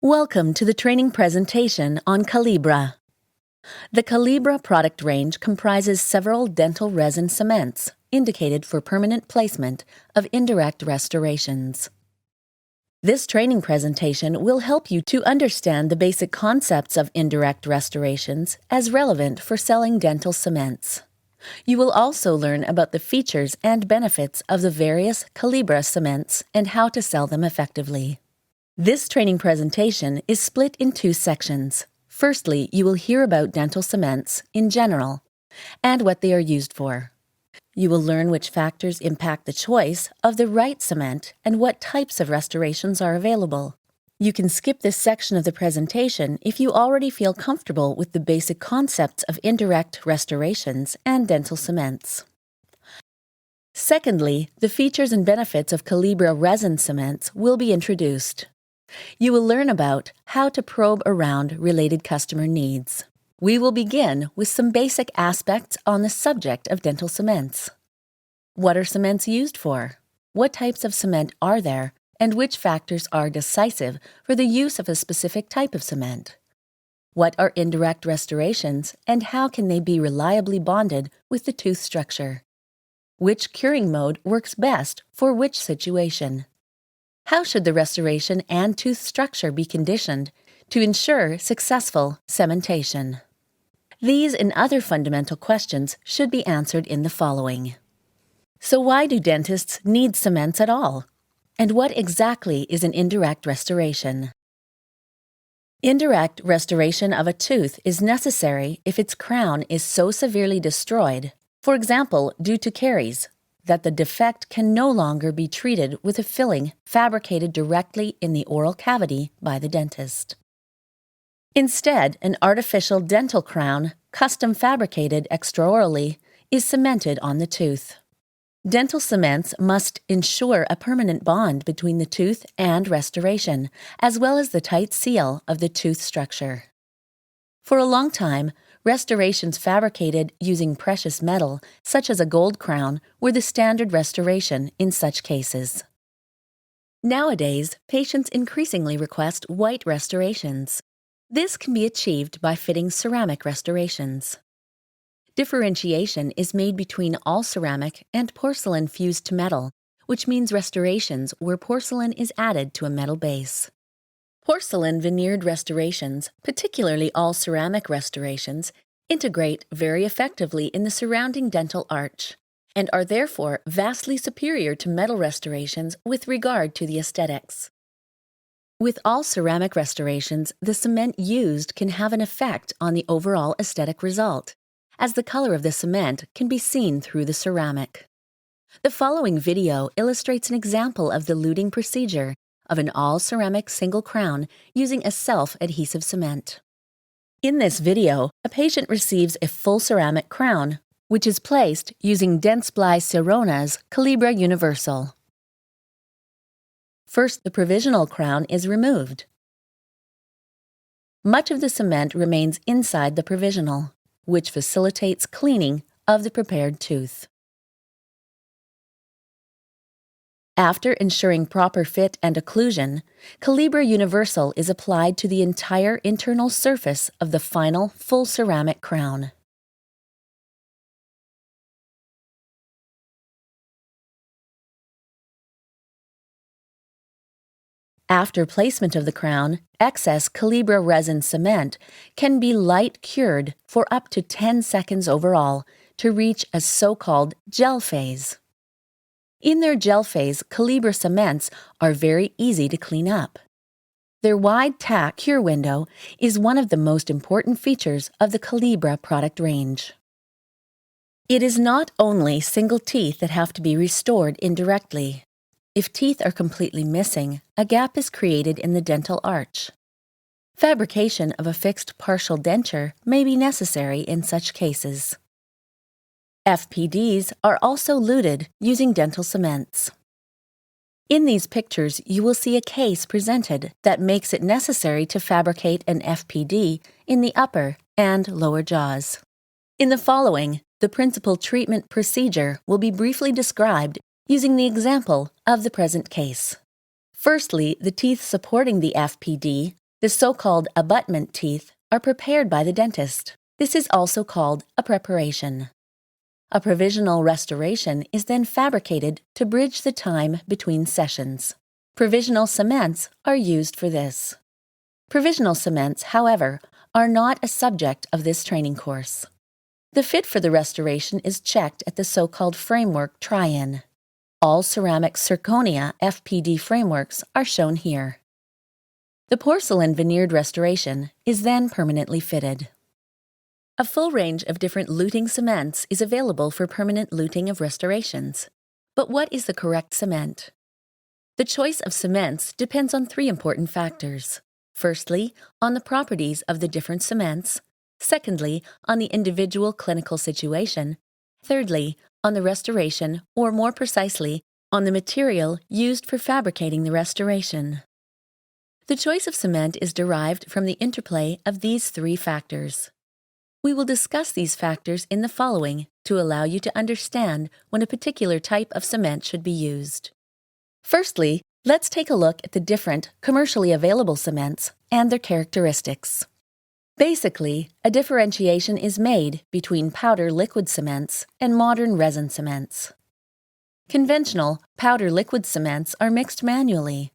Welcome to the training presentation on Calibra. The Calibra product range comprises several dental resin cements indicated for permanent placement of indirect restorations. This training presentation will help you to understand the basic concepts of indirect restorations as relevant for selling dental cements. You will also learn about the features and benefits of the various Calibra cements and how to sell them effectively. This training presentation is split in two sections. Firstly, you will hear about dental cements in general and what they are used for. You will learn which factors impact the choice of the right cement and what types of restorations are available. You can skip this section of the presentation if you already feel comfortable with the basic concepts of indirect restorations and dental cements. Secondly, the features and benefits of Calibra resin cements will be introduced. You will learn about how to probe around related customer needs. We will begin with some basic aspects on the subject of dental cements. What are cements used for? What types of cement are there, and which factors are decisive for the use of a specific type of cement? What are indirect restorations, and how can they be reliably bonded with the tooth structure? Which curing mode works best for which situation? How should the restoration and tooth structure be conditioned to ensure successful cementation? These and other fundamental questions should be answered in the following. So why do dentists need cements at all? And what exactly is an indirect restoration? Indirect restoration of a tooth is necessary if its crown is so severely destroyed, for example, due to caries, that the defect can no longer be treated with a filling fabricated directly in the oral cavity by the dentist. Instead, an artificial dental crown, custom fabricated extraorally, is cemented on the tooth. Dental cements must ensure a permanent bond between the tooth and restoration, as well as the tight seal of the tooth structure. For a long time, restorations fabricated using precious metal, such as a gold crown, were the standard restoration in such cases. Nowadays, patients increasingly request white restorations. This can be achieved by fitting ceramic restorations. Differentiation is made between all ceramic and porcelain fused to metal, which means restorations where porcelain is added to a metal base. Porcelain veneered restorations, particularly all ceramic restorations, integrate very effectively in the surrounding dental arch and are therefore vastly superior to metal restorations with regard to the aesthetics. With all ceramic restorations, the cement used can have an effect on the overall aesthetic result, as the color of the cement can be seen through the ceramic. The following video illustrates an example of the luting procedure of an all-ceramic single crown using a self-adhesive cement. In this video, a patient receives a full ceramic crown, which is placed using Dentsply Sirona's Calibra Universal. First, the provisional crown is removed. Much of the cement remains inside the provisional, which facilitates cleaning of the prepared tooth. After ensuring proper fit and occlusion, Calibra Universal is applied to the entire internal surface of the final full ceramic crown. After placement of the crown, excess Calibra resin cement can be light cured for up to 10 seconds overall to reach a so-called gel phase. In their gel phase, Calibra cements are very easy to clean up. Their wide tack cure window is one of the most important features of the Calibra product range. It is not only single teeth that have to be restored indirectly. If teeth are completely missing, a gap is created in the dental arch. Fabrication of a fixed partial denture may be necessary in such cases. FPDs are also luted using dental cements. In these pictures, you will see a case presented that makes it necessary to fabricate an FPD in the upper and lower jaws. In the following, the principal treatment procedure will be briefly described using the example of the present case. Firstly, the teeth supporting the FPD, The so-called abutment teeth are prepared by the dentist. This is also called a preparation. A provisional restoration is then fabricated to bridge the time between sessions. Provisional cements are used for this. Provisional cements, however, are not a subject of this training course. The fit for the restoration is checked at the so-called framework try-in. All ceramic zirconia FPD frameworks are shown here. The porcelain veneered restoration is then permanently fitted. A full range of different luting cements is available for permanent luting of restorations. But what is the correct cement? The choice of cements depends on three important factors. Firstly, on the properties of the different cements. Secondly, on the individual clinical situation. Thirdly, on the restoration, or more precisely, on the material used for fabricating the restoration. The choice of cement is derived from the interplay of these three factors. We will discuss these factors in the following to allow you to understand when a particular type of cement should be used. Firstly, let's take a look at the different commercially available cements and their characteristics. Basically, a differentiation is made between powder-liquid cements and modern resin cements. Conventional powder-liquid cements are mixed manually.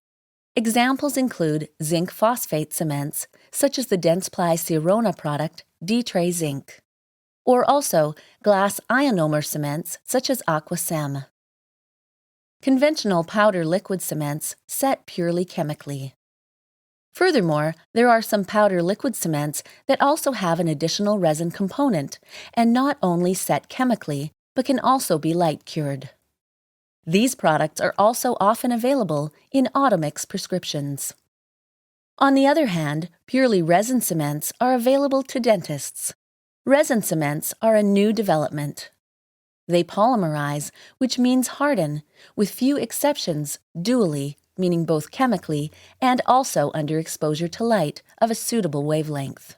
Examples include zinc phosphate cements, such as the Dentsply Sirona product D-Tray Zinc, or also glass ionomer cements, such as Aquacem. Conventional powder-liquid cements set purely chemically. Furthermore, there are some powder-liquid cements that also have an additional resin component and not only set chemically, but can also be light-cured. These products are also often available in Automix prescriptions. On the other hand, purely resin cements are available to dentists. Resin cements are a new development. They polymerize, which means harden, with few exceptions, dually, meaning both chemically and also under exposure to light of a suitable wavelength.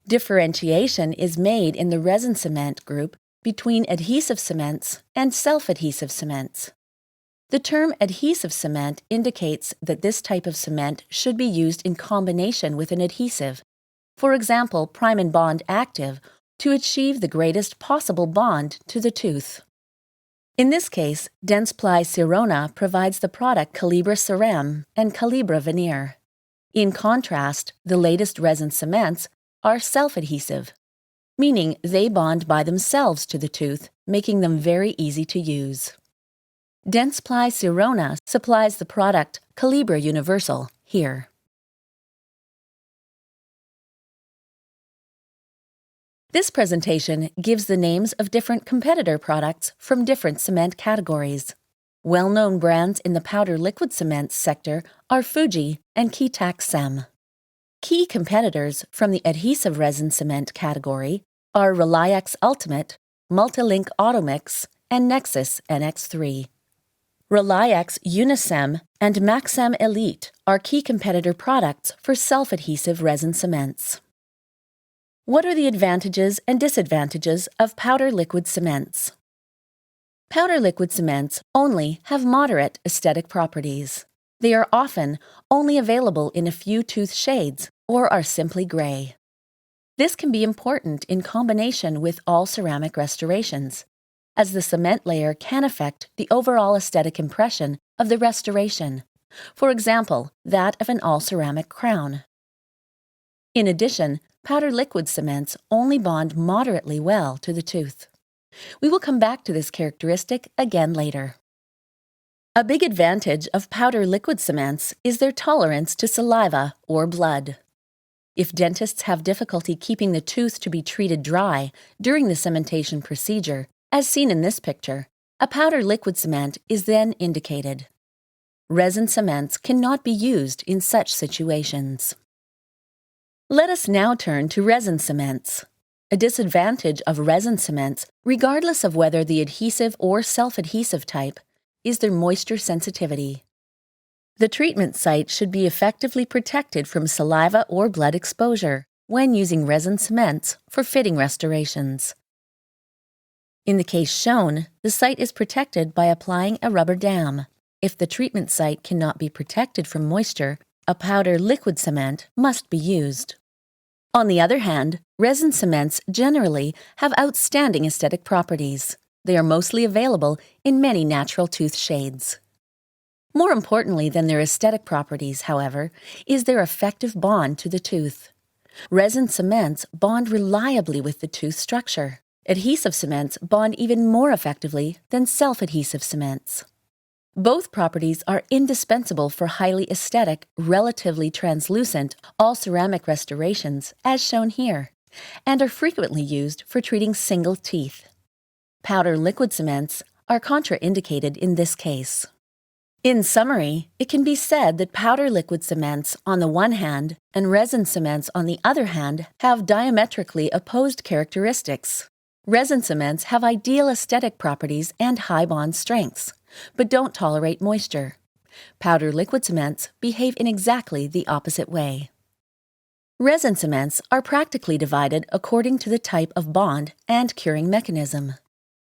Differentiation is made in the resin cement group between adhesive cements and self-adhesive cements. The term adhesive cement indicates that this type of cement should be used in combination with an adhesive, for example, Prime and Bond Active, to achieve the greatest possible bond to the tooth. In this case, Dentsply Sirona provides the product Calibra Cerame and Calibra Veneer. In contrast, the latest resin cements are self-adhesive, meaning they bond by themselves to the tooth, making them very easy to use. Dentsply Sirona supplies the product Calibra Universal here. This presentation gives the names of different competitor products from different cement categories. Well-known brands in the powder-liquid cements sector are Fuji and Keytac Sem. Key competitors from the adhesive resin cement category are Reliax Ultimate, Multilink Automix, and Nexus NX3. Reliax Unisem and Maxem Elite are key competitor products for self-adhesive resin cements. What are the advantages and disadvantages of powder-liquid cements? Powder-liquid cements only have moderate aesthetic properties. They are often only available in a few tooth shades or are simply gray. This can be important in combination with all ceramic restorations, as the cement layer can affect the overall aesthetic impression of the restoration, for example, that of an all-ceramic crown. In addition, powder-liquid cements only bond moderately well to the tooth. We will come back to this characteristic again later. A big advantage of powder-liquid cements is their tolerance to saliva or blood. If dentists have difficulty keeping the tooth to be treated dry during the cementation procedure, as seen in this picture, a powder-liquid cement is then indicated. Resin cements cannot be used in such situations. Let us now turn to resin cements. A disadvantage of resin cements, regardless of whether the adhesive or self-adhesive type, is their moisture sensitivity. The treatment site should be effectively protected from saliva or blood exposure when using resin cements for fitting restorations. In the case shown, the site is protected by applying a rubber dam. If the treatment site cannot be protected from moisture, a powder liquid cement must be used. On the other hand, resin cements generally have outstanding aesthetic properties. They are mostly available in many natural tooth shades. More importantly than their aesthetic properties, however, is their effective bond to the tooth. Resin cements bond reliably with the tooth structure. Adhesive cements bond even more effectively than self-adhesive cements. Both properties are indispensable for highly aesthetic, relatively translucent, all-ceramic restorations, as shown here, and are frequently used for treating single teeth. Powder liquid cements are contraindicated in this case. In summary, it can be said that powder liquid cements on the one hand and resin cements on the other hand have diametrically opposed characteristics. Resin cements have ideal aesthetic properties and high bond strengths, but don't tolerate moisture. Powder liquid cements behave in exactly the opposite way. Resin cements are practically divided according to the type of bond and curing mechanism.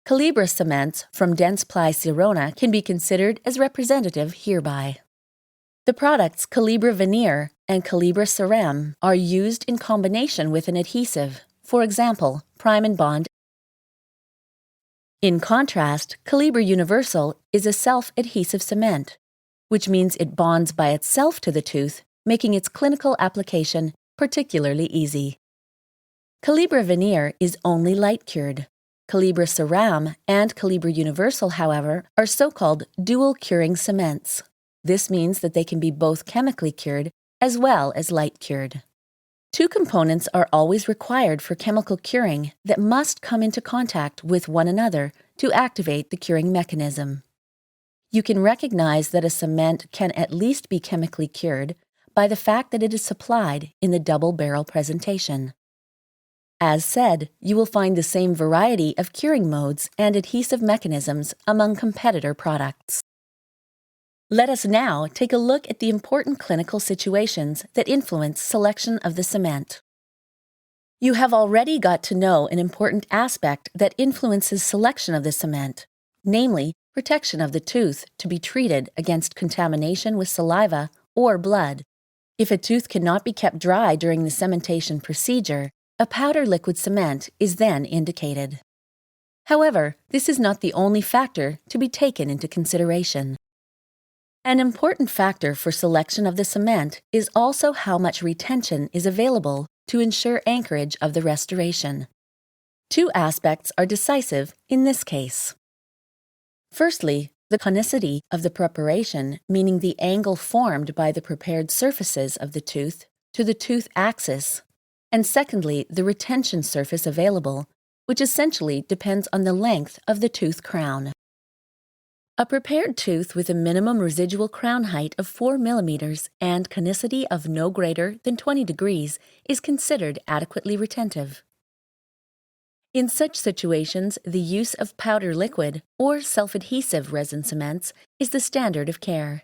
Calibra cements from dense ply Sirona can be considered as representative hereby. The products Calibra Veneer and Calibra Ceram are used in combination with an adhesive, for example, Prime and Bond. In contrast, Calibra Universal is a self-adhesive cement, which means it bonds by itself to the tooth, making its clinical application particularly easy. Calibra Veneer is only light-cured. Calibra Ceram and Calibra Universal, however, are so-called dual curing cements. This means that they can be both chemically cured as well as light-cured. Two components are always required for chemical curing that must come into contact with one another to activate the curing mechanism. You can recognize that a cement can at least be chemically cured by the fact that it is supplied in the double barrel presentation. As said, you will find the same variety of curing modes and adhesive mechanisms among competitor products. Let us now take a look at the important clinical situations that influence selection of the cement. You have already got to know an important aspect that influences selection of the cement, namely protection of the tooth to be treated against contamination with saliva or blood. If a tooth cannot be kept dry during the cementation procedure, a powder liquid cement is then indicated. However, this is not the only factor to be taken into consideration. An important factor for selection of the cement is also how much retention is available to ensure anchorage of the restoration. Two aspects are decisive in this case. Firstly, the conicity of the preparation, meaning the angle formed by the prepared surfaces of the tooth to the tooth axis, and secondly, the retention surface available, which essentially depends on the length of the tooth crown. A prepared tooth with a minimum residual crown height of 4 mm and conicity of no greater than 20 degrees is considered adequately retentive. In such situations, the use of powder liquid or self-adhesive resin cements is the standard of care.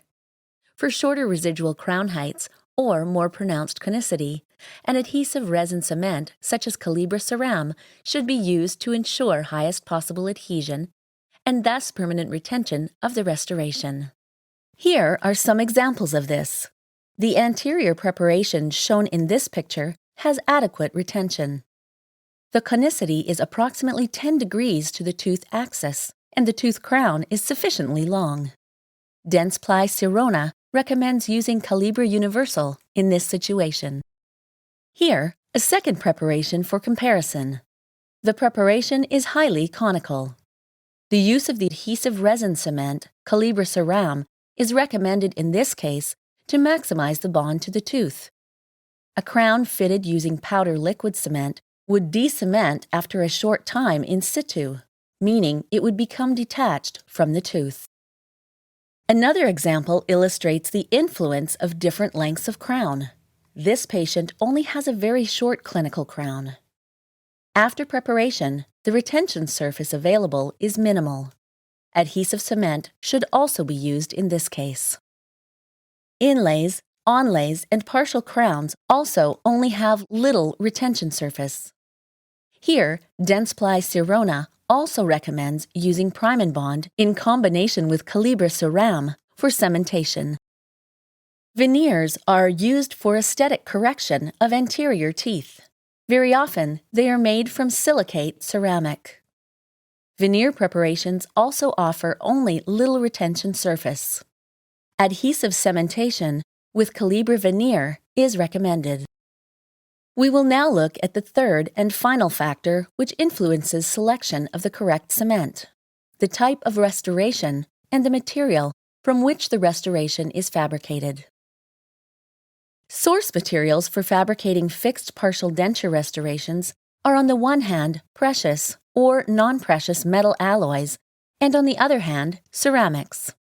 For shorter residual crown heights or more pronounced conicity, an adhesive resin cement such as Calibra Ceram should be used to ensure highest possible adhesion and thus permanent retention of the restoration. Here are some examples of this. The anterior preparation shown in this picture has adequate retention. The conicity is approximately 10 degrees to the tooth axis, and the tooth crown is sufficiently long. Dense ply Sirona recommends using Calibra Universal in this situation. Here, a second preparation for comparison. The preparation is highly conical. The use of the adhesive resin cement, Calibra Ceram, is recommended in this case to maximize the bond to the tooth. A crown fitted using powder liquid cement would de-cement after a short time in situ, meaning it would become detached from the tooth. Another example illustrates the influence of different lengths of crown. This patient only has a very short clinical crown. After preparation, the retention surface available is minimal. Adhesive cement should also be used in this case. Inlays, onlays, and partial crowns also only have little retention surface. Here, dense ply Sirona also recommends using Prime and Bond in combination with Calibra Ceram for cementation. Veneers are used for aesthetic correction of anterior teeth. Very often, they are made from silicate ceramic. Veneer preparations also offer only little retention surface. Adhesive cementation with Calibra veneer is recommended. We will now look at the third and final factor which influences selection of the correct cement: the type of restoration and the material from which the restoration is fabricated. Source materials for fabricating fixed partial denture restorations are on the one hand precious or non-precious metal alloys, and on the other hand ceramics.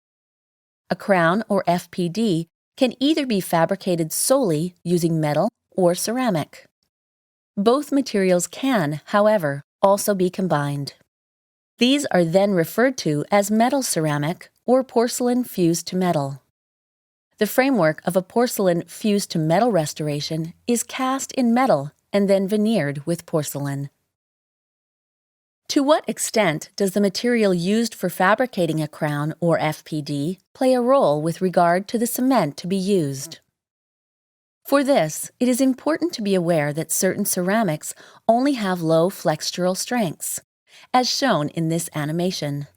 A crown or FPD can either be fabricated solely using metal or ceramic. Both materials can, however, also be combined. These are then referred to as metal ceramic or porcelain fused to metal. The framework of a porcelain fused to metal restoration is cast in metal and then veneered with porcelain. To what extent does the material used for fabricating a crown or FPD play a role with regard to the cement to be used? For this, it is important to be aware that certain ceramics only have low flexural strengths, as shown in this animation.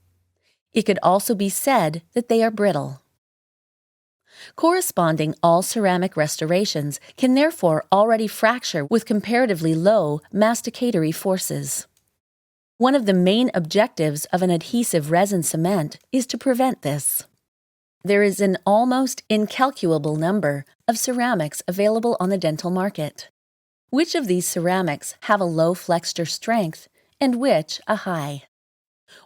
It could also be said that they are brittle. Corresponding all-ceramic restorations can therefore already fracture with comparatively low masticatory forces. One of the main objectives of an adhesive resin cement is to prevent this. There is an almost incalculable number of ceramics available on the dental market. Which of these ceramics have a low flexure strength and which a high?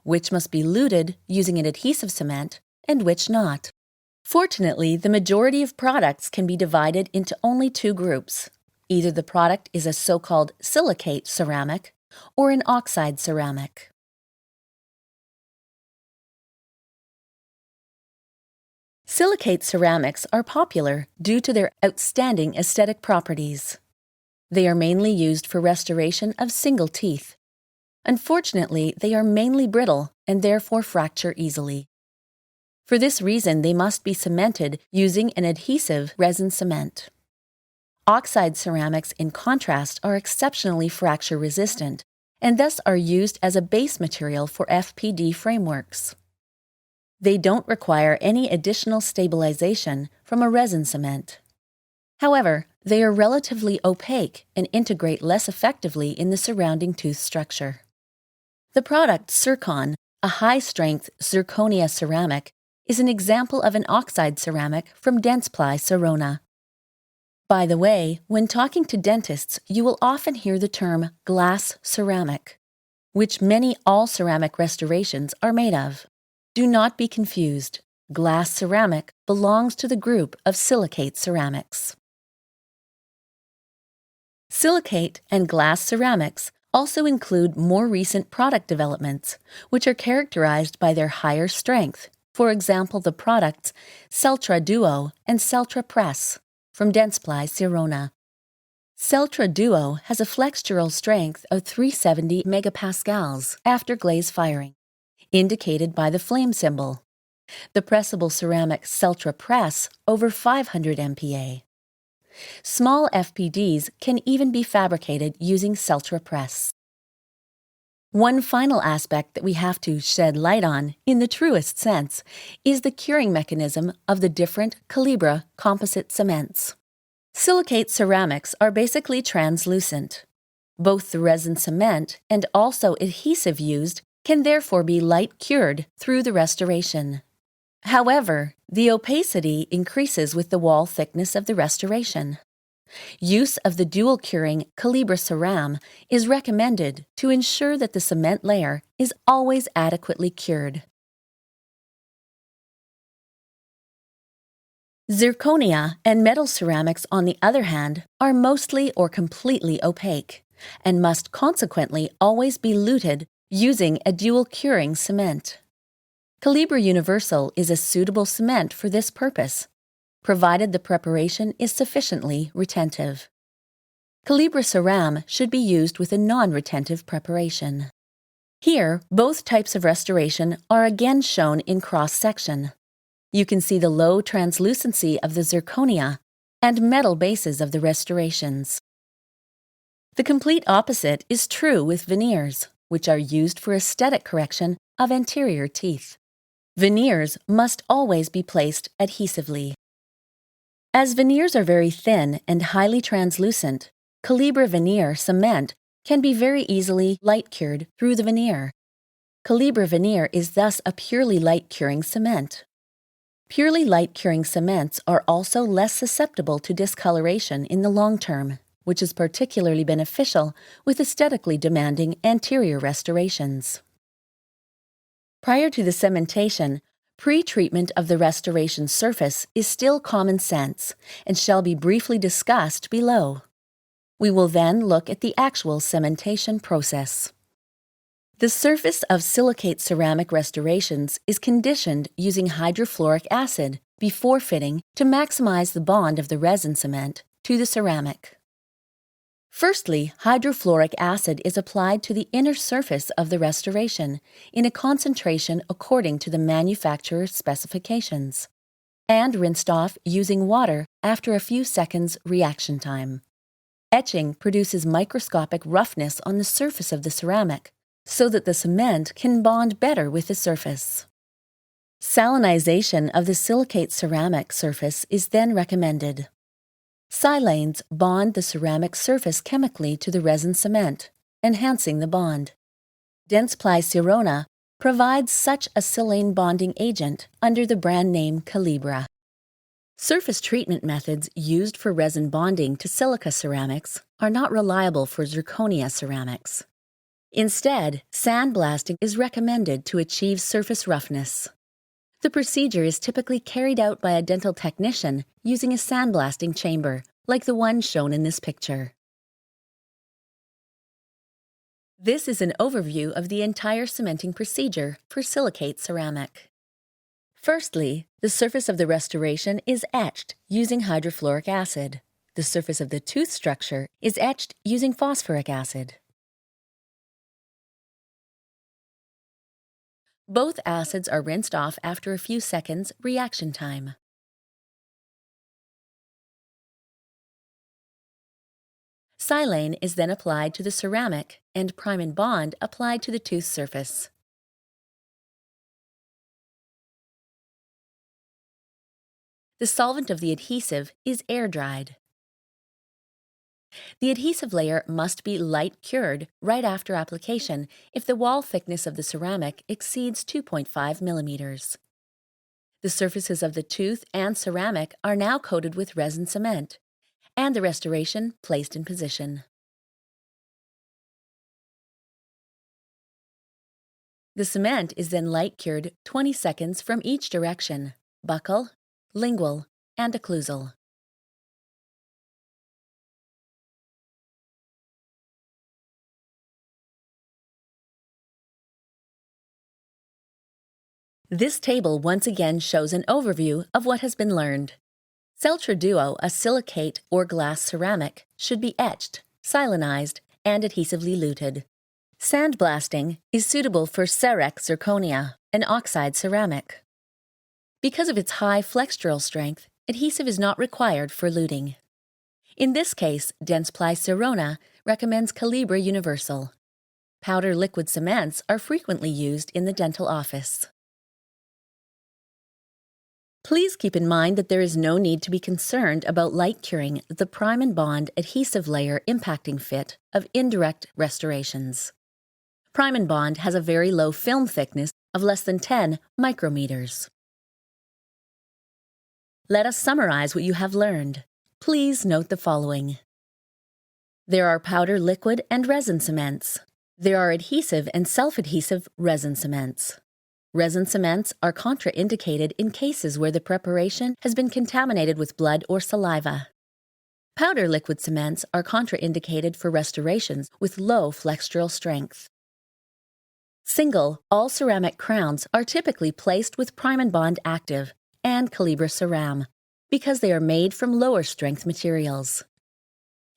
Which must be luted using an adhesive cement and which not? Fortunately, the majority of products can be divided into only two groups. Either the product is a so-called silicate ceramic or an oxide ceramic. Silicate ceramics are popular due to their outstanding aesthetic properties. They are mainly used for restoration of single teeth. Unfortunately, they are mainly brittle and therefore fracture easily. For this reason, they must be cemented using an adhesive resin cement. Oxide ceramics, in contrast, are exceptionally fracture resistant and thus are used as a base material for FPD frameworks. They don't require any additional stabilization from a resin cement. However, they are relatively opaque and integrate less effectively in the surrounding tooth structure. The product Zircon, a high-strength zirconia ceramic, is an example of an oxide ceramic from Dentsply Sirona. By the way, when talking to dentists, you will often hear the term glass ceramic, which many all-ceramic restorations are made of. Do not be confused. Glass ceramic belongs to the group of silicate ceramics. Silicate and glass ceramics also include more recent product developments, which are characterized by their higher strength. For example, the products Celtra Duo and Celtra Press from Dentsply Sirona. Celtra Duo has a flexural strength of 370 megapascals after glaze firing, indicated by the flame symbol. The pressable ceramic Celtra Press over 500 MPa. Small FPDs can even be fabricated using Celtra Press. One final aspect that we have to shed light on, in the truest sense, is the curing mechanism of the different Calibra composite cements. Silicate ceramics are basically translucent. Both the resin cement and also adhesive used can therefore be light cured through the restoration. However, the opacity increases with the wall thickness of the restoration. Use of the dual curing Calibra Ceram is recommended to ensure that the cement layer is always adequately cured. Zirconia and metal ceramics, on the other hand, are mostly or completely opaque and must consequently always be luted using a dual curing cement. Calibra Universal is a suitable cement for this purpose, provided the preparation is sufficiently retentive. Calibra Ceram should be used with a non-retentive preparation. Here, both types of restoration are again shown in cross-section. You can see the low translucency of the zirconia and metal bases of the restorations. The complete opposite is true with veneers, which are used for aesthetic correction of anterior teeth. Veneers must always be placed adhesively. As veneers are very thin and highly translucent, Calibra veneer cement can be very easily light-cured through the veneer. Calibra veneer is thus a purely light-curing cement. Purely light-curing cements are also less susceptible to discoloration in the long term, which is particularly beneficial with aesthetically demanding anterior restorations. Prior to the cementation, pre-treatment of the restoration surface is still common sense and shall be briefly discussed below. We will then look at the actual cementation process. The surface of silicate ceramic restorations is conditioned using hydrofluoric acid before fitting to maximize the bond of the resin cement to the ceramic. Firstly, hydrofluoric acid is applied to the inner surface of the restoration in a concentration according to the manufacturer's specifications, and rinsed off using water after a few seconds reaction time. Etching produces microscopic roughness on the surface of the ceramic, so that the cement can bond better with the surface. Salinization of the silicate ceramic surface is then recommended. Silanes bond the ceramic surface chemically to the resin cement, enhancing the bond. Dentsply Sirona provides such a silane bonding agent under the brand name Calibra. Surface treatment methods used for resin bonding to silica ceramics are not reliable for zirconia ceramics. Instead, sandblasting is recommended to achieve surface roughness. The procedure is typically carried out by a dental technician using a sandblasting chamber, like the one shown in this picture. This is an overview of the entire cementing procedure for silicate ceramic. Firstly, the surface of the restoration is etched using hydrofluoric acid. The surface of the tooth structure is etched using phosphoric acid. Both acids are rinsed off after a few seconds reaction time. Silane is then applied to the ceramic and prime and bond applied to the tooth surface. The solvent of the adhesive is air-dried. The adhesive layer must be light-cured right after application if the wall thickness of the ceramic exceeds 2.5 millimeters. The surfaces of the tooth and ceramic are now coated with resin cement, and the restoration placed in position. The cement is then light-cured 20 seconds from each direction: buccal, lingual, and occlusal. This table once again shows an overview of what has been learned. Celtra Duo, a silicate or glass ceramic, should be etched, silanized, and adhesively luted. Sandblasting is suitable for Cerex zirconia, an oxide ceramic. Because of its high flexural strength, adhesive is not required for luting. In this case, Dentsply Sirona recommends Calibra Universal. Powder liquid cements are frequently used in the dental office. Please keep in mind that there is no need to be concerned about light curing the prime and bond adhesive layer impacting fit of indirect restorations. Prime and bond has a very low film thickness of less than 10 micrometers. Let us summarize what you have learned. Please note the following. There are powder liquid and resin cements. There are adhesive and self-adhesive resin cements. Resin cements are contraindicated in cases where the preparation has been contaminated with blood or saliva. Powder liquid cements are contraindicated for restorations with low flexural strength. Single, all-ceramic crowns are typically placed with prime and bond active and Calibra Ceram because they are made from lower strength materials.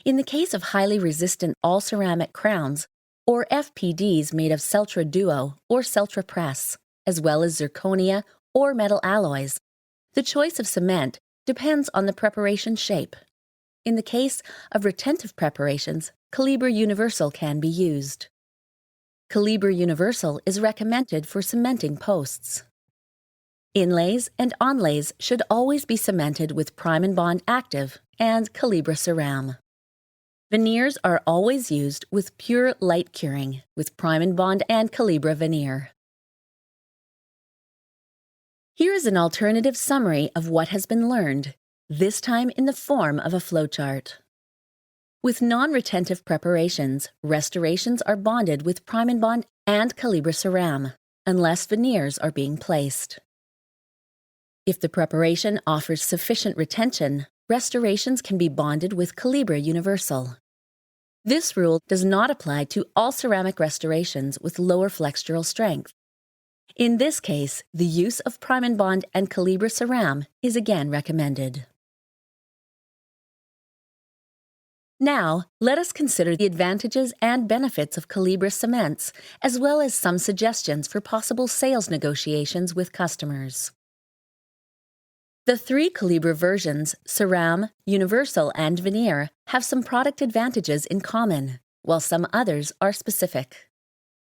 In the case of highly resistant all-ceramic crowns, or FPDs made of Celtra Duo or Celtra Press, as well as zirconia or metal alloys, The choice of cement depends on the preparation shape. In the case of retentive preparations, Calibra Universal can be used. Calibra Universal is recommended for cementing posts. Inlays and onlays should always be cemented with Prime and Bond Active and Calibra Ceram. Veneers are always used with pure light curing with Prime and Bond and Calibra Veneer. Here is an alternative summary of what has been learned, this time in the form of a flowchart. With non-retentive preparations, restorations are bonded with Prime and Bond and Calibra Ceram, unless veneers are being placed. If the preparation offers sufficient retention, restorations can be bonded with Calibra Universal. This rule does not apply to all ceramic restorations with lower flexural strength. In this case, the use of Prime and Bond and Calibra Ceram is again recommended. Now, let us consider the advantages and benefits of Calibra cements, as well as some suggestions for possible sales negotiations with customers. The three Calibra versions, Ceram, Universal, and Veneer, have some product advantages in common, while some others are specific.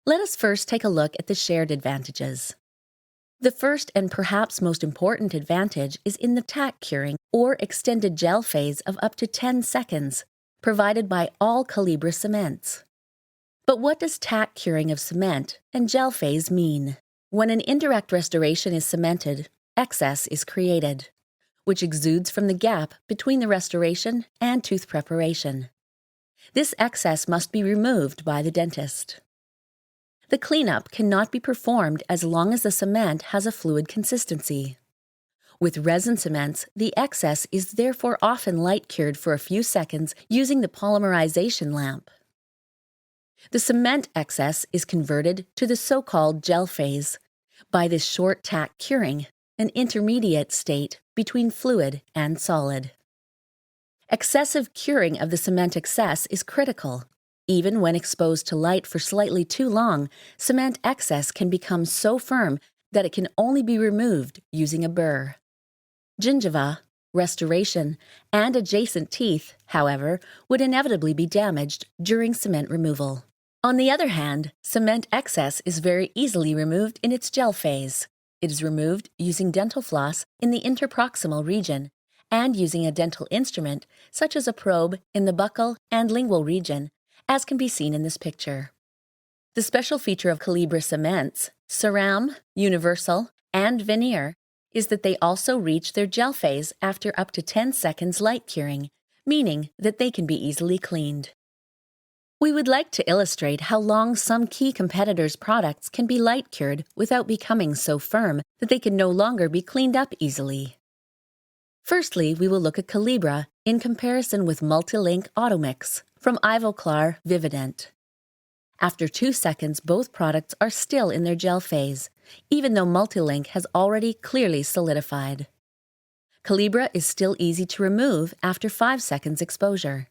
Let us first take a look at the shared advantages. The first and perhaps most important advantage is in the tack curing or extended gel phase of up to 10 seconds, provided by all Calibra cements. But what does tack curing of cement and gel phase mean? When an indirect restoration is cemented, excess is created, which exudes from the gap between the restoration and tooth preparation. This excess must be removed by the dentist. The cleanup cannot be performed as long as the cement has a fluid consistency. With resin cements, the excess is therefore often light cured for a few seconds using the polymerization lamp. The cement excess is converted to the so-called gel phase by this short tack curing, an intermediate state between fluid and solid. Excessive curing of the cement excess is critical. Even when exposed to light for slightly too long, cement excess can become so firm that it can only be removed using a burr. Gingiva, restoration, and adjacent teeth, however, would inevitably be damaged during cement removal. On the other hand, cement excess is very easily removed in its gel phase. It is removed using dental floss in the interproximal region and using a dental instrument such as a probe in the buccal and lingual region, as can be seen in this picture. The special feature of Calibra cements, Ceram, Universal, and Veneer is that they also reach their gel phase after up to 10 seconds light curing, meaning that they can be easily cleaned. We would like to illustrate how long some key competitors' products can be light cured without becoming so firm that they can no longer be cleaned up easily. Firstly, we will look at Calibra in comparison with Multilink Automix from Ivoclar Vivident. After 2 seconds, both products are still in their gel phase, even though Multilink has already clearly solidified. Calibra is still easy to remove after 5 seconds exposure.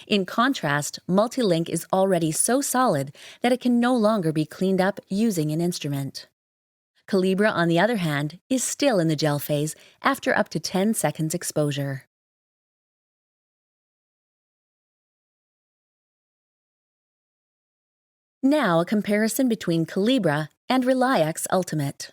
In contrast, Multilink is already so solid that it can no longer be cleaned up using an instrument. Calibra, on the other hand, is still in the gel phase after up to 10 seconds exposure. Now a comparison between Calibra and Reliax Ultimate.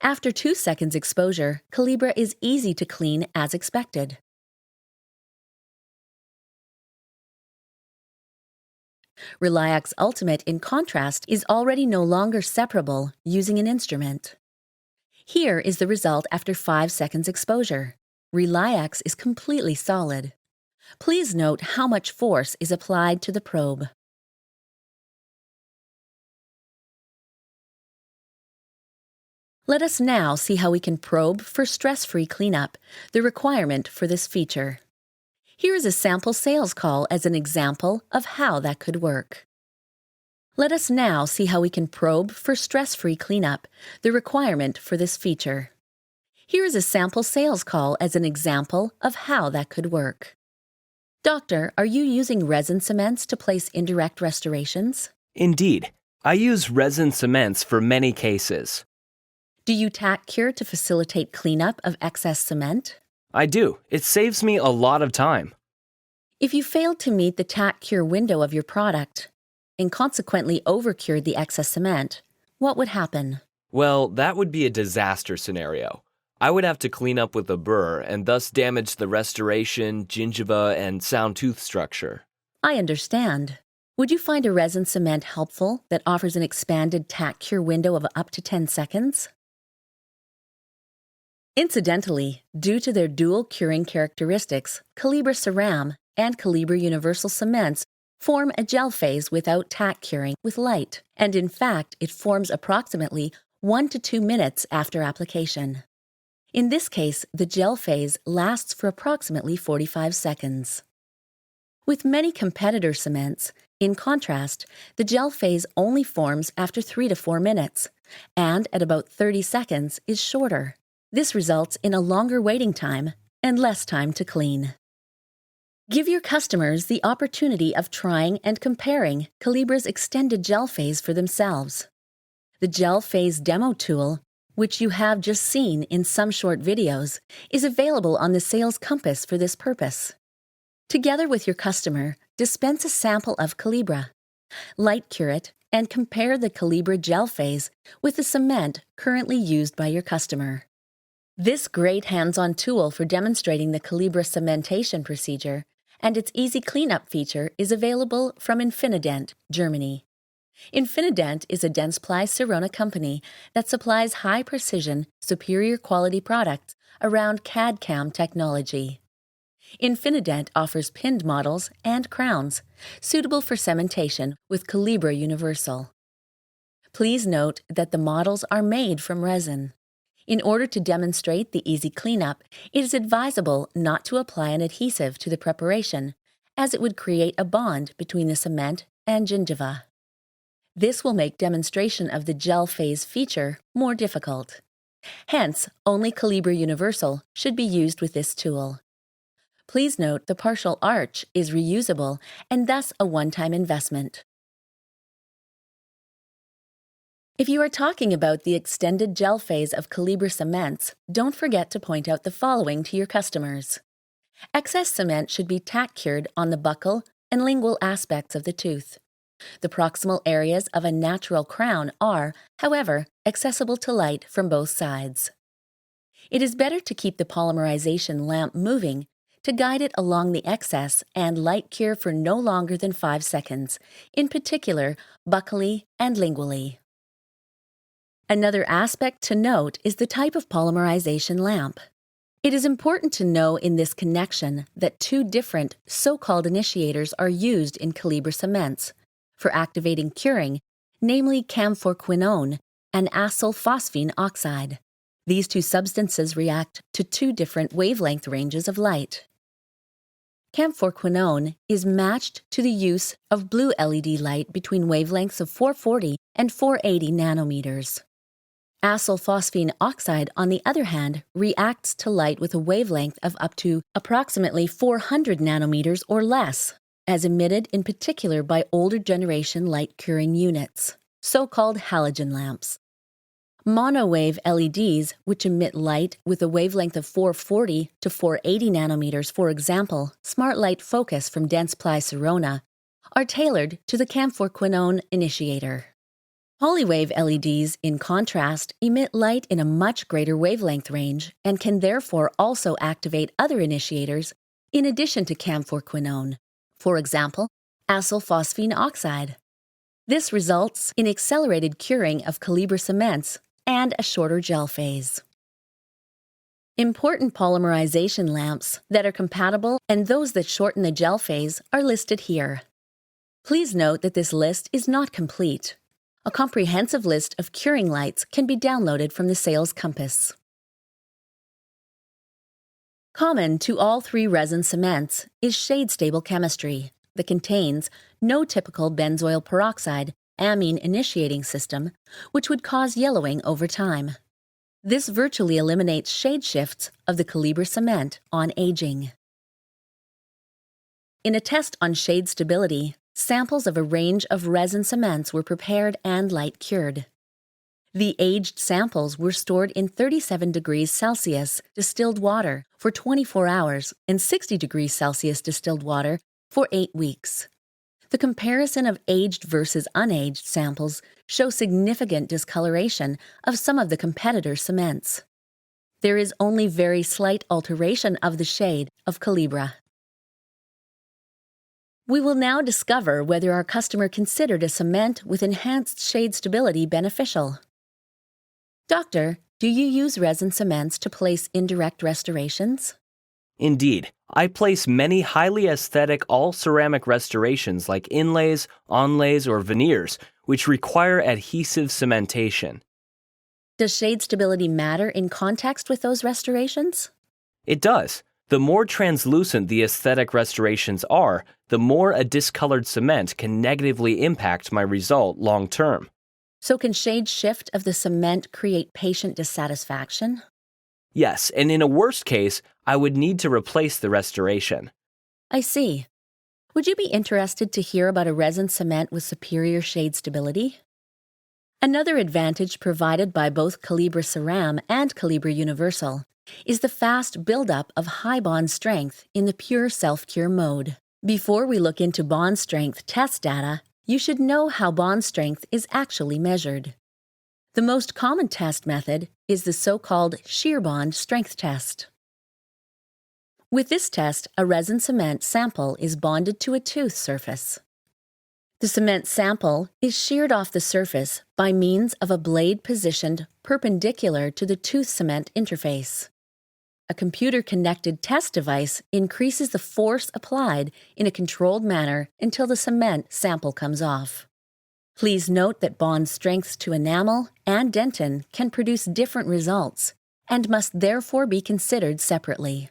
After 2 seconds exposure, Calibra is easy to clean as expected. Reliax Ultimate, in contrast, is already no longer separable using an instrument. Here is the result after 5 seconds exposure. Reliax is completely solid. Please note how much force is applied to the probe. Let us now see how we can probe for stress-free cleanup, the requirement for this feature. Here is a sample sales call as an example of how that could work. Let us now see how we can probe for stress-free cleanup, the requirement for this feature. Here is a sample sales call as an example of how that could work. Doctor, are you using resin cements to place indirect restorations? Indeed, I use resin cements for many cases. Do you tack cure to facilitate cleanup of excess cement? I do. It saves me a lot of time. If you failed to meet the tack cure window of your product and consequently overcured the excess cement, what would happen? Well, that would be a disaster scenario. I would have to clean up with a burr and thus damage the restoration, gingiva, and sound tooth structure. I understand. Would you find a resin cement helpful that offers an expanded tack cure window of up to 10 seconds? Incidentally, due to their dual curing characteristics, Calibra Ceram and Calibra Universal Cements form a gel phase without tack curing with light, and in fact, it forms approximately 1 to 2 minutes after application. In this case, the gel phase lasts for approximately 45 seconds. With many competitor cements, in contrast, the gel phase only forms after 3 to 4 minutes, and at about 30 seconds is shorter. This results in a longer waiting time and less time to clean. Give your customers the opportunity of trying and comparing Calibra's extended gel phase for themselves. The gel phase demo tool, which you have just seen in some short videos, is available on the sales compass for this purpose. Together with your customer, dispense a sample of Calibra, light cure it, and compare the Calibra gel phase with the cement currently used by your customer. This great hands-on tool for demonstrating the Calibra cementation procedure and its easy cleanup feature is available from Infinident, Germany. Infinident is a Dentsply Sirona company that supplies high-precision, superior quality products around CAD/CAM technology. Infinident offers pinned models and crowns, suitable for cementation with Calibra Universal. Please note that the models are made from resin. In order to demonstrate the easy cleanup, it is advisable not to apply an adhesive to the preparation, as it would create a bond between the cement and gingiva. This will make demonstration of the gel phase feature more difficult. Hence, only Calibra Universal should be used with this tool. Please note the partial arch is reusable and thus a one-time investment. If you are talking about the extended gel phase of Calibra cements, don't forget to point out the following to your customers. Excess cement should be tack cured on the buccal and lingual aspects of the tooth. The proximal areas of a natural crown are, however, accessible to light from both sides. It is better to keep the polymerization lamp moving to guide it along the excess and light cure for no longer than 5 seconds, in particular buccally and lingually. Another aspect to note is the type of polymerization lamp. It is important to know in this connection that 2 different so-called initiators are used in Calibra cements for activating curing, namely camphorquinone and acyl phosphine oxide. These 2 substances react to 2 different wavelength ranges of light. Camphorquinone is matched to the use of blue LED light between wavelengths of 440 and 480 nanometers. Acyl phosphine oxide, on the other hand, reacts to light with a wavelength of up to approximately 400 nanometers or less, as emitted in particular by older generation light curing units, so-called halogen lamps. Monowave LEDs, which emit light with a wavelength of 440 to 480 nanometers, for example, Smart Light Focus from Dentsply Sirona, are tailored to the camphorquinone initiator. Polywave LEDs, in contrast, emit light in a much greater wavelength range and can therefore also activate other initiators in addition to camphorquinone, for example, acyl phosphine oxide. This results in accelerated curing of Calibra cements and a shorter gel phase. Important polymerization lamps that are compatible and those that shorten the gel phase are listed here. Please note that this list is not complete. A comprehensive list of curing lights can be downloaded from the Sales Compass. Common to all 3 resin cements is shade-stable chemistry that contains no typical benzoyl peroxide amine initiating system, which would cause yellowing over time. This virtually eliminates shade shifts of the Calibra cement on aging. In a test on shade stability, samples of a range of resin cements were prepared and light cured. The aged samples were stored in 37 degrees Celsius distilled water for 24 hours and 60 degrees Celsius distilled water for 8 weeks. The comparison of aged versus unaged samples show significant discoloration of some of the competitor cements. There is only very slight alteration of the shade of Calibra. We will now discover whether our customer considered a cement with enhanced shade stability beneficial. Doctor, do you use resin cements to place indirect restorations? Indeed, I place many highly aesthetic all-ceramic restorations like inlays, onlays, or veneers, which require adhesive cementation. Does shade stability matter in context with those restorations? It does. The more translucent the aesthetic restorations are, the more a discolored cement can negatively impact my result long-term. So can shade shift of the cement create patient dissatisfaction? Yes, and in a worst case, I would need to replace the restoration. I see. Would you be interested to hear about a resin cement with superior shade stability? Another advantage provided by both Calibra Ceram and Calibra Universal is the fast buildup of high bond strength in the pure self-cure mode. Before we look into bond strength test data, you should know how bond strength is actually measured. The most common test method is the so-called shear bond strength test. With this test, a resin cement sample is bonded to a tooth surface. The cement sample is sheared off the surface by means of a blade positioned perpendicular to the tooth cement interface. A computer-connected test device increases the force applied in a controlled manner until the cement sample comes off. Please note that bond strengths to enamel and dentin can produce different results and must therefore be considered separately.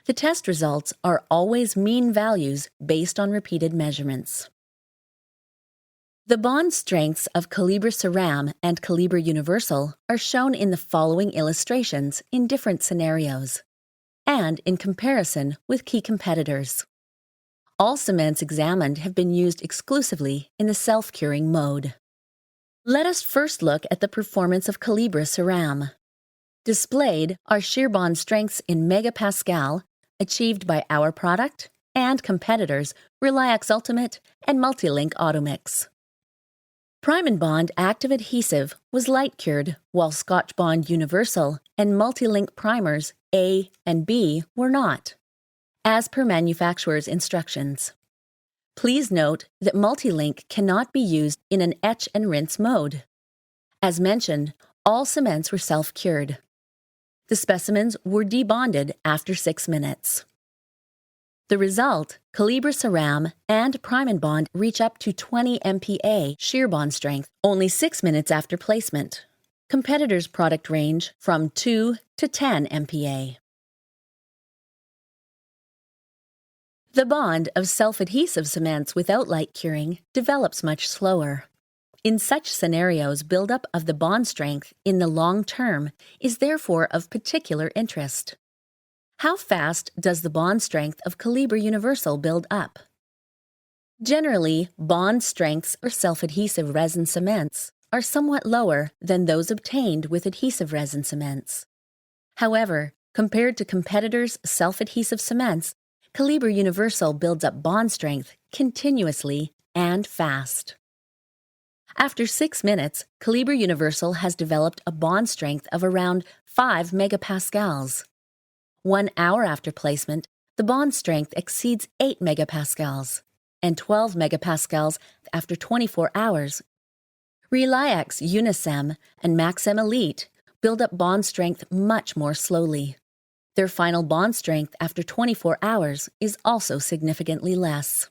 The test results are always mean values based on repeated measurements. The bond strengths of Calibra Ceram and Calibra Universal are shown in the following illustrations in different scenarios, and in comparison with key competitors. All cements examined have been used exclusively in the self-curing mode. Let us first look at the performance of Calibra Ceram. Displayed are shear bond strengths in megapascal achieved by our product and competitors Reliax Ultimate and Multilink Automix. Prime & Bond active adhesive was light cured, while Scotch Bond Universal and Multilink primers A and B were not, as per manufacturer's instructions. Please note that Multilink cannot be used in an etch and rinse mode. As mentioned, all cements were self-cured. The specimens were debonded after 6 minutes. The result, Calibra Ceram and Prime & Bond reach up to 20 MPa shear bond strength only 6 minutes after placement. Competitors' product range from 2 to 10 MPa. The bond of self-adhesive cements without light curing develops much slower. In such scenarios, buildup of the bond strength in the long term is therefore of particular interest. How fast does the bond strength of Calibra Universal build up? Generally, bond strengths for self-adhesive resin cements are somewhat lower than those obtained with adhesive resin cements. However, compared to competitors' self-adhesive cements, Calibra Universal builds up bond strength continuously and fast. After 6 minutes, Calibra Universal has developed a bond strength of around 5 megapascals. 1 hour after placement, the bond strength exceeds 8 megapascals, and 12 megapascals after 24 hours. Reliax Unisem and Maxem Elite build up bond strength much more slowly. Their final bond strength after 24 hours is also significantly less.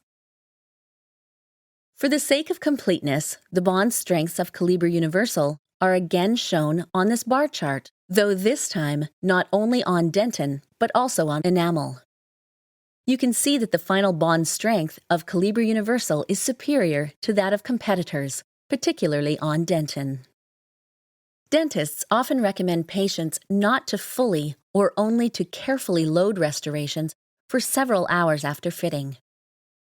For the sake of completeness, the bond strengths of Calibra Universal are again shown on this bar chart, though this time not only on dentin, but also on enamel. You can see that the final bond strength of Calibra Universal is superior to that of competitors, particularly on dentin. Dentists often recommend patients not to fully or only to carefully load restorations for several hours after fitting.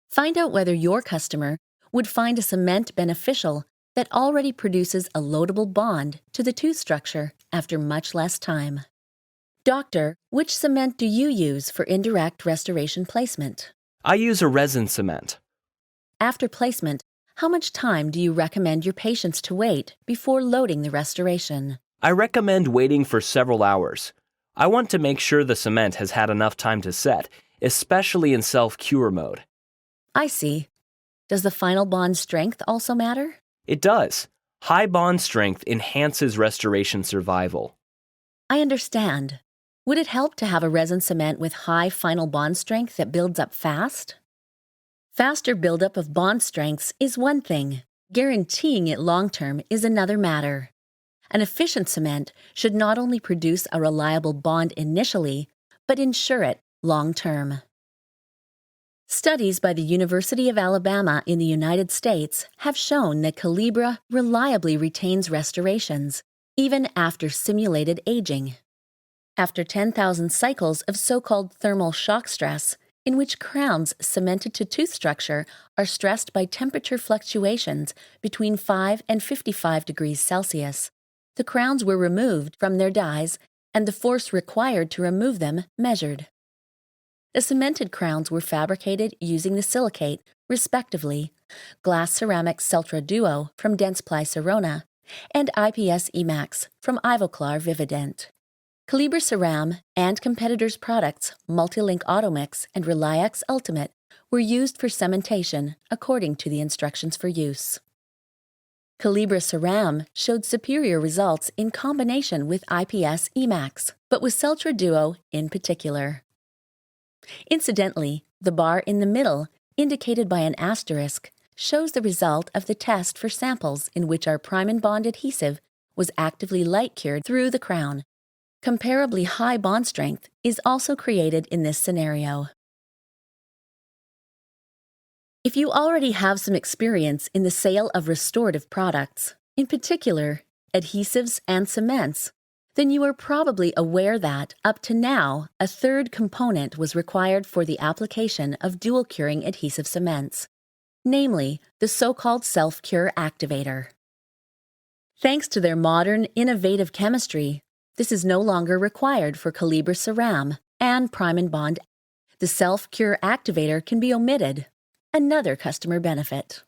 Find out whether your customer would find a cement beneficial that already produces a loadable bond to the tooth structure after much less time. Doctor, which cement do you use for indirect restoration placement? I use a resin cement. After placement, how much time do you recommend your patients to wait before loading the restoration? I recommend waiting for several hours. I want to make sure the cement has had enough time to set, especially in self-cure mode. I see. Does the final bond strength also matter? It does. High bond strength enhances restoration survival. I understand. Would it help to have a resin cement with high final bond strength that builds up fast? Faster buildup of bond strengths is one thing. Guaranteeing it long-term is another matter. An efficient cement should not only produce a reliable bond initially, but ensure it long-term. Studies by the University of Alabama in the United States have shown that Calibra reliably retains restorations, even after simulated aging. After 10,000 cycles of so-called thermal shock stress, in which crowns cemented to tooth structure are stressed by temperature fluctuations between 5 and 55 degrees Celsius, the crowns were removed from their dies and the force required to remove them measured. The cemented crowns were fabricated using the silicate, respectively, glass ceramic Celtra Duo from Dentsply Sirona and IPS Emax from Ivoclar Vivident. Calibra Ceram and competitors' products Multilink Automix and Reliax Ultimate were used for cementation according to the instructions for use. Calibra Ceram showed superior results in combination with IPS Emax, but with Celtra Duo in particular. Incidentally, the bar in the middle, indicated by an asterisk, shows the result of the test for samples in which our prime and bond adhesive was actively light-cured through the crown. Comparably high bond strength is also created in this scenario. If you already have some experience in the sale of restorative products, in particular adhesives and cements, then you are probably aware that, up to now, a third component was required for the application of dual-curing adhesive cements, namely the so-called self-cure activator. Thanks to their modern, innovative chemistry, this is no longer required for Calibra Ceram and Prime and Bond. The self-cure activator can be omitted, another customer benefit.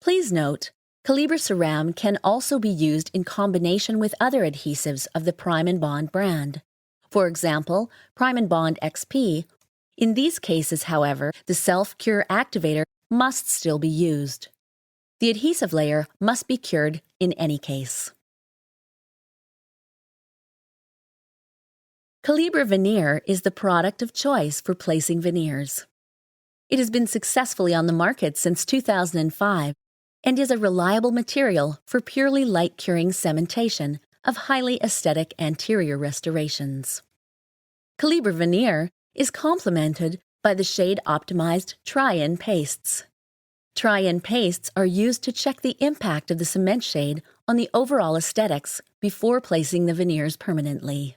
Please note, Calibra Ceram can also be used in combination with other adhesives of the Prime and Bond brand. For example, Prime and Bond XP. In these cases, however, the self-cure activator must still be used. The adhesive layer must be cured in any case. Calibra Veneer is the product of choice for placing veneers. It has been successfully on the market since 2005 and is a reliable material for purely light-curing cementation of highly aesthetic anterior restorations. Calibra Veneer is complemented by the shade-optimized try-in pastes. Try-in pastes are used to check the impact of the cement shade on the overall aesthetics before placing the veneers permanently.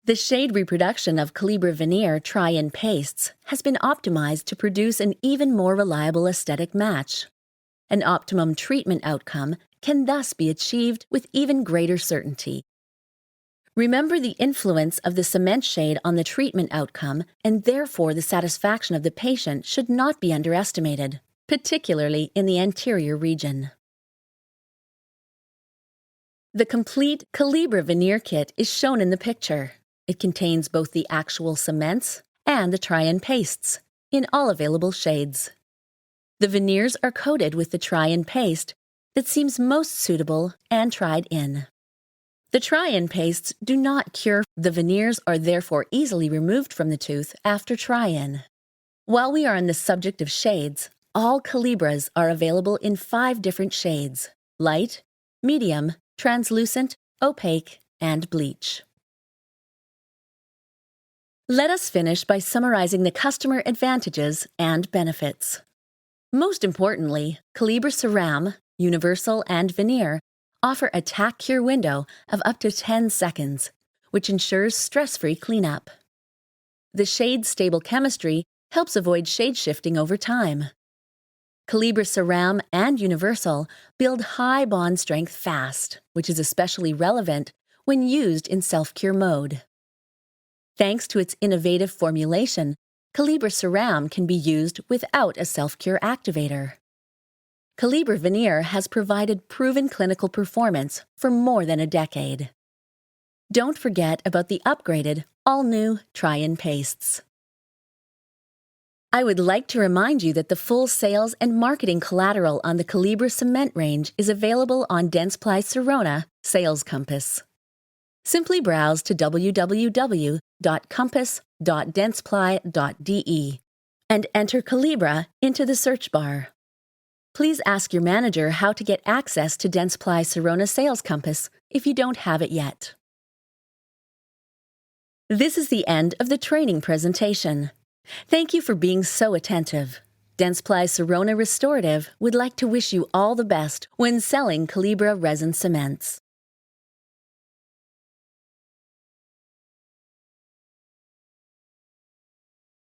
The shade reproduction of Calibra Veneer try-in pastes has been optimized to produce an even more reliable aesthetic match. An optimum treatment outcome can thus be achieved with even greater certainty. Remember the influence of the cement shade on the treatment outcome, and therefore the satisfaction of the patient should not be underestimated, particularly in the anterior region. The complete Calibra Veneer kit is shown in the picture. It contains both the actual cements and the try-in pastes in all available shades. The veneers are coated with the try-in paste that seems most suitable and tried in. The try-in pastes do not cure. The veneers are therefore easily removed from the tooth after try-in. While we are on the subject of shades, all Calibras are available in 5 different shades: light, medium, translucent, opaque, and bleach. Let us finish by summarizing the customer advantages and benefits. Most importantly, Calibra Ceram, Universal, and Veneer offer a tack-cure window of up to 10 seconds, which ensures stress-free cleanup. The shade-stable chemistry helps avoid shade shifting over time. Calibra Ceram and Universal build high bond strength fast, which is especially relevant when used in self-cure mode. Thanks to its innovative formulation, Calibra Ceram can be used without a self-cure activator. Calibra Veneer has provided proven clinical performance for more than a decade. Don't forget about the upgraded, all-new Try-In Pastes. I would like to remind you that the full sales and marketing collateral on the Calibra cement range is available on Dentsply Sirona Sales Compass. Simply browse to www.compass.dentsply.de and enter Calibra into the search bar. Please ask your manager how to get access to Dentsply Sirona Sales Compass if you don't have it yet. This is the end of the training presentation. Thank you for being so attentive. Dentsply Sirona Restorative would like to wish you all the best when selling Calibra resin cements.